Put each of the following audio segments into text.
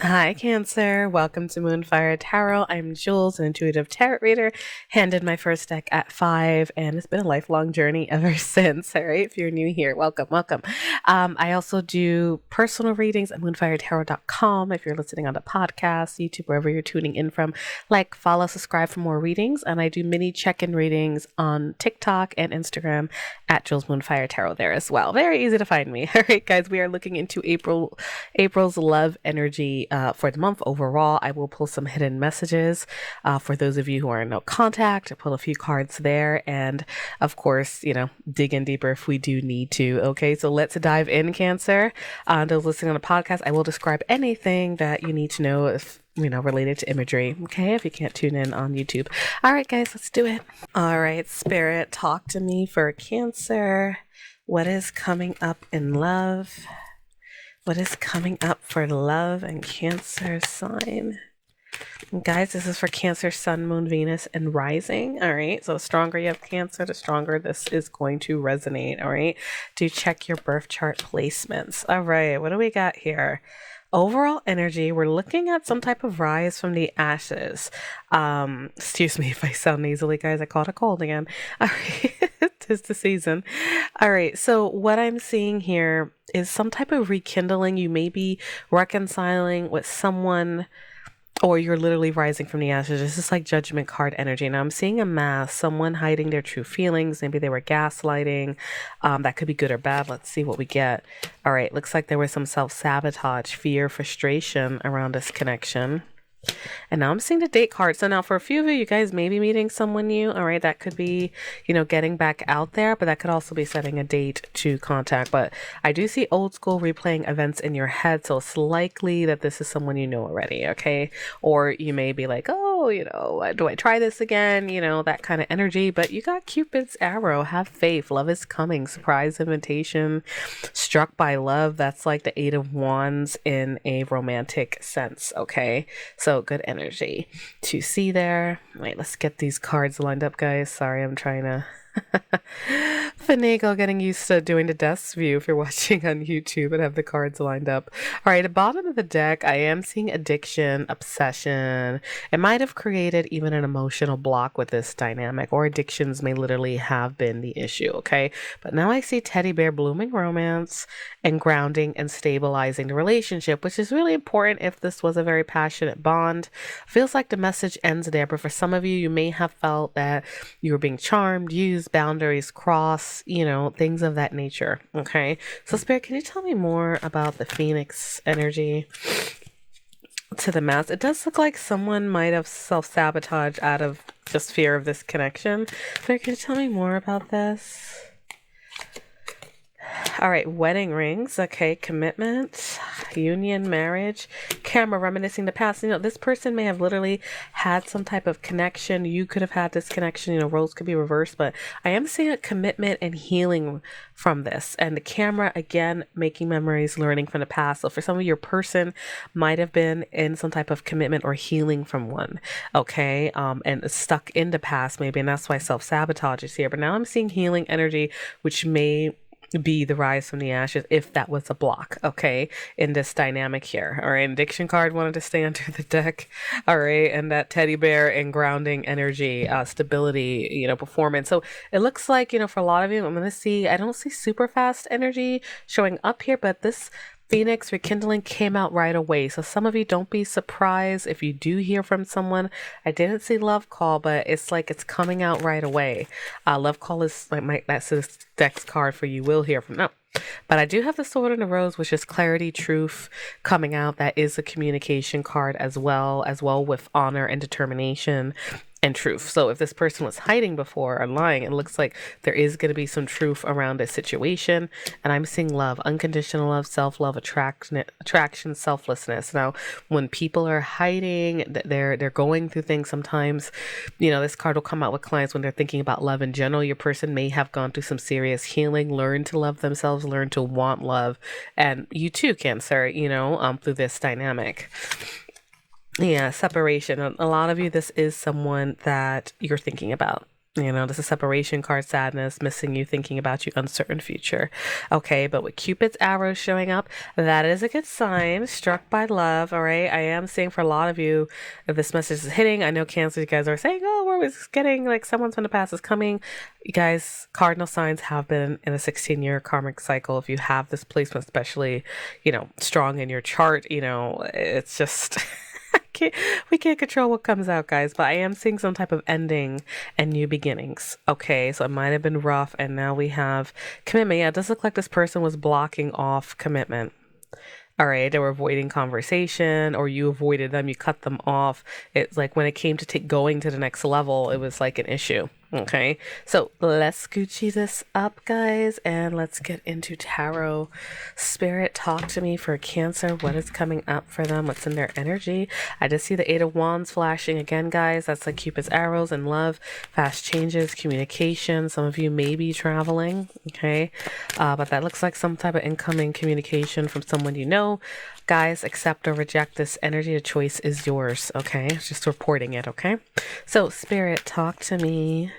Hi, Cancer. Welcome to Moonfire Tarot. I'm Jules, an intuitive tarot reader. Handed my first deck at 5, and it's been a lifelong journey ever since. All right, if you're new here, welcome, welcome. I also do personal readings at moonfiretarot.com. If you're listening on the podcast, YouTube, wherever you're tuning in from, like, follow, subscribe for more readings. And I do mini check-in readings on TikTok and Instagram at Jules Moonfire Tarot there as well. Very easy to find me. All right, guys, we are looking into April's love energy for the month overall. I will pull some hidden messages for those of you who are in no contact. I pull a few cards there, and of course, dig in deeper if we do need to. Okay, so let's dive in, Cancer. Those listening on the podcast, I will describe anything that you need to know if related to imagery. Okay, if you can't tune in on YouTube. All right, guys, let's do it. All right, Spirit, talk to me for Cancer. What is coming up in love? What is coming up for love and Cancer sign? And guys, this is for Cancer, Sun, Moon, Venus, and Rising. All right. So the stronger you have Cancer, the stronger this is going to resonate. All right. Do check your birth chart placements. All right. What do we got here? Overall energy, we're looking at some type of rise from the ashes. Excuse me if I sound nasally, guys. I caught a cold again. All right. Tis the season. All right. So what I'm seeing here is some type of rekindling. You may be reconciling with someone, or you're literally rising from the ashes. This is like Judgment card energy. Now I'm seeing a mask, someone hiding their true feelings. Maybe they were gaslighting. That could be good or bad. Let's see what we get. All right. Looks like there was some self-sabotage, fear, frustration around this connection. And now I'm seeing the date card. So now for a few of you, you guys may be meeting someone new. All right. That could be, getting back out there, but that could also be setting a date to contact. But I do see old school replaying events in your head. So it's likely that this is someone you know already. Okay. Or you may be like, oh, do I try this again? That kind of energy. But you got Cupid's arrow. Have faith. Love is coming. Surprise invitation. Struck by love. That's like the 8 of Wands in a romantic sense. Okay. So good energy to see there. Wait, let's get these cards lined up, guys. Sorry, I'm trying to finagle getting used to doing the desk view if you're watching on YouTube and have the cards lined up. All right, at the bottom of the deck, I am seeing addiction, obsession. It might have created even an emotional block with this dynamic, or addictions may literally have been the issue, okay? But now I see teddy bear, blooming romance, and grounding and stabilizing the relationship, which is really important if this was a very passionate bond. Feels like the message ends there, but for some of you, you may have felt that you were being charmed, used, boundaries cross, things of that nature. Okay. So Spirit, can you tell me more about the Phoenix energy to the mask? It does look like someone might have self-sabotaged out of just fear of this connection. Spirit, can you tell me more about this? All right, wedding rings. Okay, commitment, union, marriage, camera, reminiscing the past. This person may have literally had some type of connection. You could have had this connection. Roles could be reversed, but I am seeing a commitment and healing from this. And the camera, again, making memories, learning from the past. So for some of your person might have been in some type of commitment or healing from one. Okay, and stuck in the past maybe, and that's why self-sabotage is here. But now I'm seeing healing energy, which may be the rise from the ashes if that was a block, okay, in this dynamic here. All right, addiction card wanted to stay under the deck. All right, and that teddy bear and grounding energy, stability, performance. So it looks like, for a lot of you, I don't see super fast energy showing up here, but this Phoenix rekindling came out right away. So some of you, don't be surprised if you do hear from someone. I didn't see love call, but it's like it's coming out right away. Love call is like that's this deck's card for you will hear from. No. But I do have the Sword and the Rose, which is clarity, truth coming out. That is a communication card as well with honor and determination and truth. So if this person was hiding before or lying, it looks like there is going to be some truth around this situation. And I'm seeing love, unconditional love, self-love, attraction, selflessness. Now, when people are hiding, they're going through things sometimes, this card will come out with clients when they're thinking about love in general. Your person may have gone through some serious healing, learn to love themselves, learn to want love. And you too, Cancer, through this dynamic. Yeah, separation. A lot of you, this is someone that you're thinking about. You know, this is separation card, sadness, missing you, thinking about you, uncertain future. Okay, but with Cupid's arrows showing up, that is a good sign. Struck by love, all right? I am seeing for a lot of you, if this message is hitting, I know Cancer, you guys are saying, oh, we're always getting, like, someone from the past is coming. You guys, cardinal signs have been in a 16-year karmic cycle. If you have this placement, especially, you know, strong in your chart, you know, it's just... we can't control what comes out, guys, but I am seeing some type of ending and new beginnings. Okay, so it might have been rough, and now we have commitment. Yeah, it does look like this person was blocking off commitment. All right, they were avoiding conversation, or you avoided them, you cut them off. It's like when it came to going to the next level, it was like an issue. Okay, so let's Gucci this up, guys, and let's get into tarot. Spirit, talk to me for Cancer. What is coming up for them? What's in their energy? I just see the Eight of Wands flashing again, guys. That's like Cupid's arrows and love, fast changes, communication. Some of you may be traveling, okay, but that looks like some type of incoming communication from someone you know. Guys, accept or reject this energy. The choice is yours, okay? Just reporting it, okay? So, Spirit, talk to me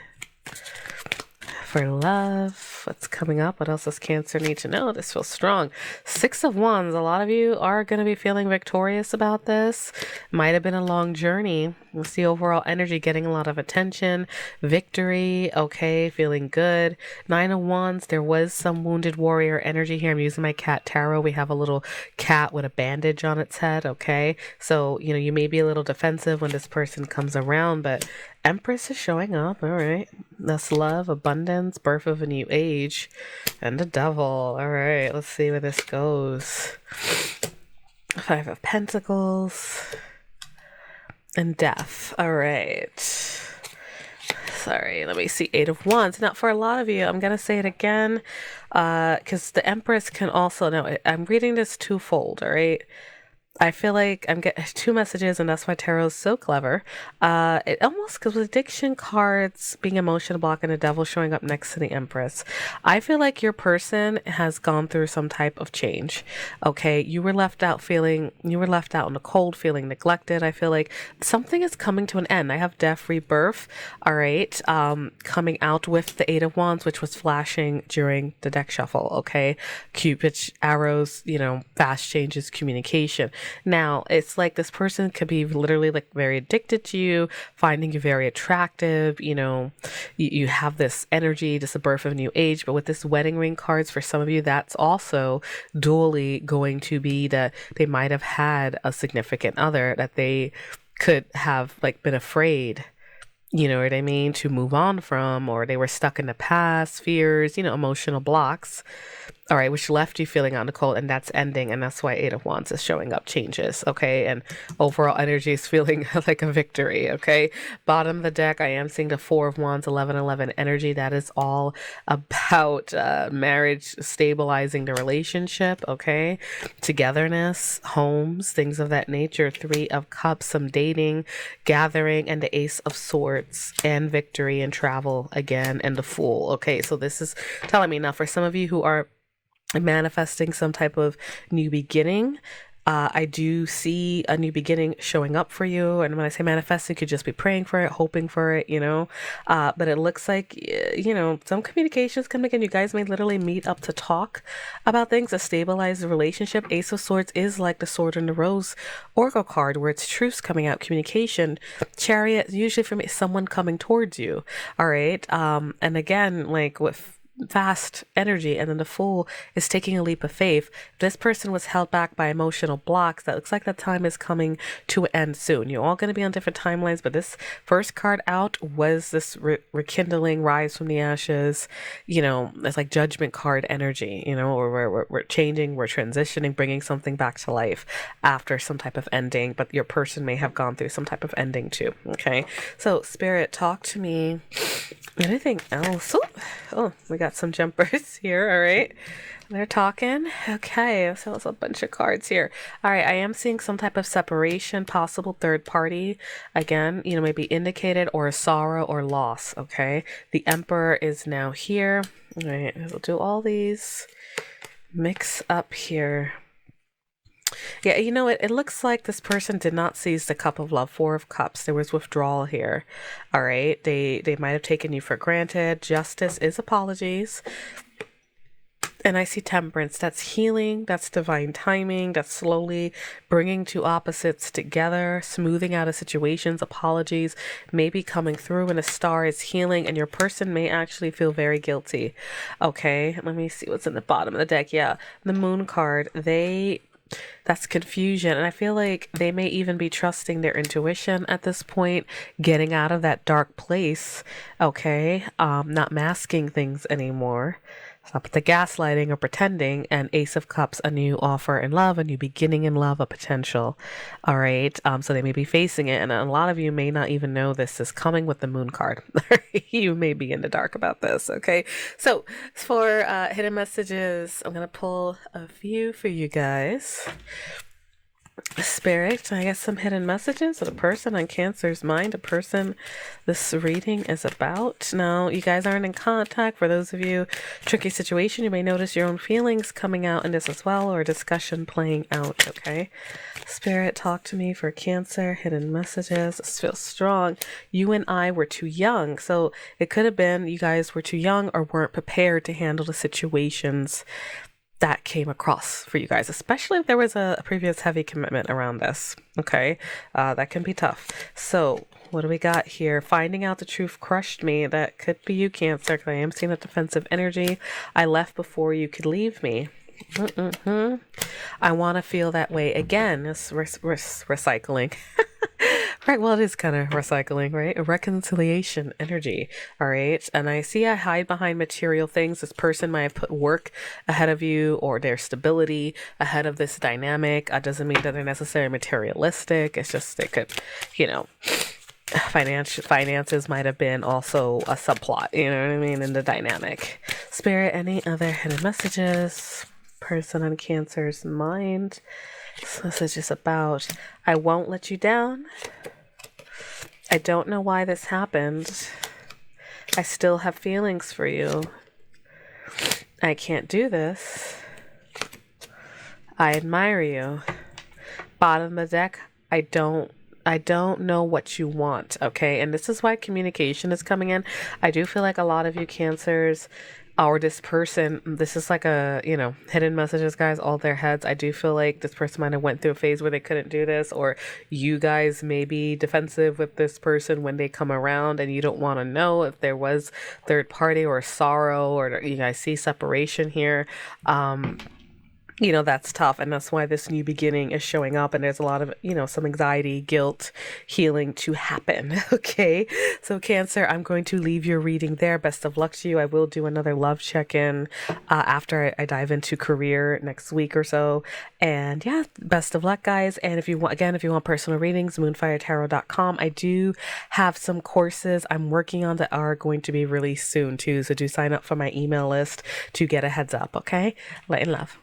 for love. What's coming up? What else does Cancer need to know? This feels strong. Six of Wands. A lot of you are going to be feeling victorious about this. Might have been a long journey. We'll see overall energy getting a lot of attention. Victory. Okay. Feeling good. Nine of Wands. There was some wounded warrior energy here. I'm using my cat tarot. We have a little cat with a bandage on its head. Okay. So, you know, you may be a little defensive when this person comes around, but Empress is showing up. All right. That's love, abundance, birth of a new age, and the devil. All right. Let's see where this goes. Five of Pentacles and death. All right. Sorry. Let me see. Eight of Wands. Now, for a lot of you, I'm going to say it again because the Empress can also, no, I'm reading this twofold. All right. I feel like I'm getting two messages, and that's why tarot is so clever. It almost, because with addiction cards being emotional block and the devil showing up next to the Empress, I feel like your person has gone through some type of change. Okay, you were left out in the cold, feeling neglected. I feel like something is coming to an end. I have death, rebirth. All right, coming out with the Eight of Wands, which was flashing during the deck shuffle. Okay, Cupid's arrows, you know, fast changes, communication. Now, it's like this person could be literally like very addicted to you, finding you very attractive. You know, you have this energy, just the birth of a new age. But with this wedding ring cards, for some of you, that's also dually going to be that they might have had a significant other that they could have like been afraid, you know what I mean, to move on from, or they were stuck in the past, fears, you know, emotional blocks. All right, which left you feeling out in the cold, and that's ending, and that's why Eight of Wands is showing up, changes, okay? And overall energy is feeling like a victory, okay? Bottom of the deck, I am seeing the Four of Wands, 11-11 energy. That is all about marriage, stabilizing the relationship, okay? Togetherness, homes, things of that nature. Three of Cups, some dating, gathering, and the Ace of Swords, and victory and travel again, and the Fool, okay? So this is telling me now for some of you who are manifesting some type of new beginning, I do see a new beginning showing up for you. And when I say manifesting, you could just be praying for it, hoping for it, you know. But it looks like, you know, some communications coming in. You guys may literally meet up to talk about things to stabilize the relationship. Ace of Swords is like the Sword and the Rose Oracle card, where it's truths coming out, communication. Chariot, usually for me, someone coming towards you. All right. And again, like with fast energy, and then the Fool is taking a leap of faith. This person was held back by emotional blocks. That looks like that time is coming to an end soon. You're all going to be on different timelines, but this first card out was this rekindling, rise from the ashes. You know, it's like Judgment card energy, you know, or we're changing, we're transitioning, bringing something back to life after some type of ending, but your person may have gone through some type of ending too. Okay, so Spirit, talk to me. Anything else? Oh, we got some jumpers here. All right. They're talking. Okay. So it's a bunch of cards here. All right. I am seeing some type of separation, possible third party. Again, you know, maybe indicated, or a sorrow or loss. Okay. The Emperor is now here. All right. We'll do all these. Mix up here. Yeah, you know, it looks like this person did not seize the cup of love. Four of Cups. There was withdrawal here. All right. They might have taken you for granted. Justice is apologies. And I see Temperance. That's healing. That's divine timing. That's slowly bringing two opposites together, smoothing out of situations, apologies, maybe coming through. And a Star is healing. And your person may actually feel very guilty. Okay, let me see what's in the bottom of the deck. Yeah, the Moon card. That's confusion. And I feel like they may even be trusting their intuition at this point, getting out of that dark place. Okay, not masking things anymore. Stop the gaslighting or pretending. And Ace of Cups, a new offer in love, a new beginning in love, a potential. All right. So they may be facing it. And a lot of you may not even know this is coming with the Moon card. You may be in the dark about this. Okay. So for hidden messages, I'm going to pull a few for you guys. Spirit, I guess some hidden messages of a person on Cancer's mind, a person this reading is about. Now, you guys aren't in contact. For those of you, tricky situation, you may notice your own feelings coming out in this as well, or a discussion playing out, okay? Spirit, talk to me for Cancer, hidden messages. This feels strong. You and I were too young. So it could have been you guys were too young or weren't prepared to handle the situations that came across for you guys, especially if there was a previous heavy commitment around this. Okay, that can be tough. So what do we got here? Finding out the truth crushed me. That could be you, Cancer, because I am seeing a defensive energy. I left before you could leave me. I want to feel that way again. It's recycling. Right, well, it is kind of recycling, right? A reconciliation energy, all right? And I see I hide behind material things. This person might have put work ahead of you or their stability ahead of this dynamic. Doesn't mean that they're necessarily materialistic. It's just they could, you know, finances might have been also a subplot, you know what I mean, in the dynamic. Spirit, any other hidden messages? Person on Cancer's mind. So this is just about, I won't let you down. I don't know why this happened. I still have feelings for you. I can't do this. I admire you. Bottom of the deck, I don't know what you want, okay? And this is why communication is coming in. I do feel like a lot of you Cancers or this person, this is like a, you know, hidden messages, guys, all their heads. I do feel like this person might have went through a phase where they couldn't do this, or you guys may be defensive with this person when they come around and you don't want to know if there was third party or sorrow, or you guys see separation here. You know, that's tough. And that's why this new beginning is showing up. And there's a lot of, you know, some anxiety, guilt, healing to happen. Okay. So Cancer, I'm going to leave your reading there. Best of luck to you. I will do another love check-in after I dive into career next week or so. And yeah, best of luck, guys. And if you want, again, if you want personal readings, moonfiretarot.com. I do have some courses I'm working on that are going to be released soon too. So do sign up for my email list to get a heads up. Okay. Light and love.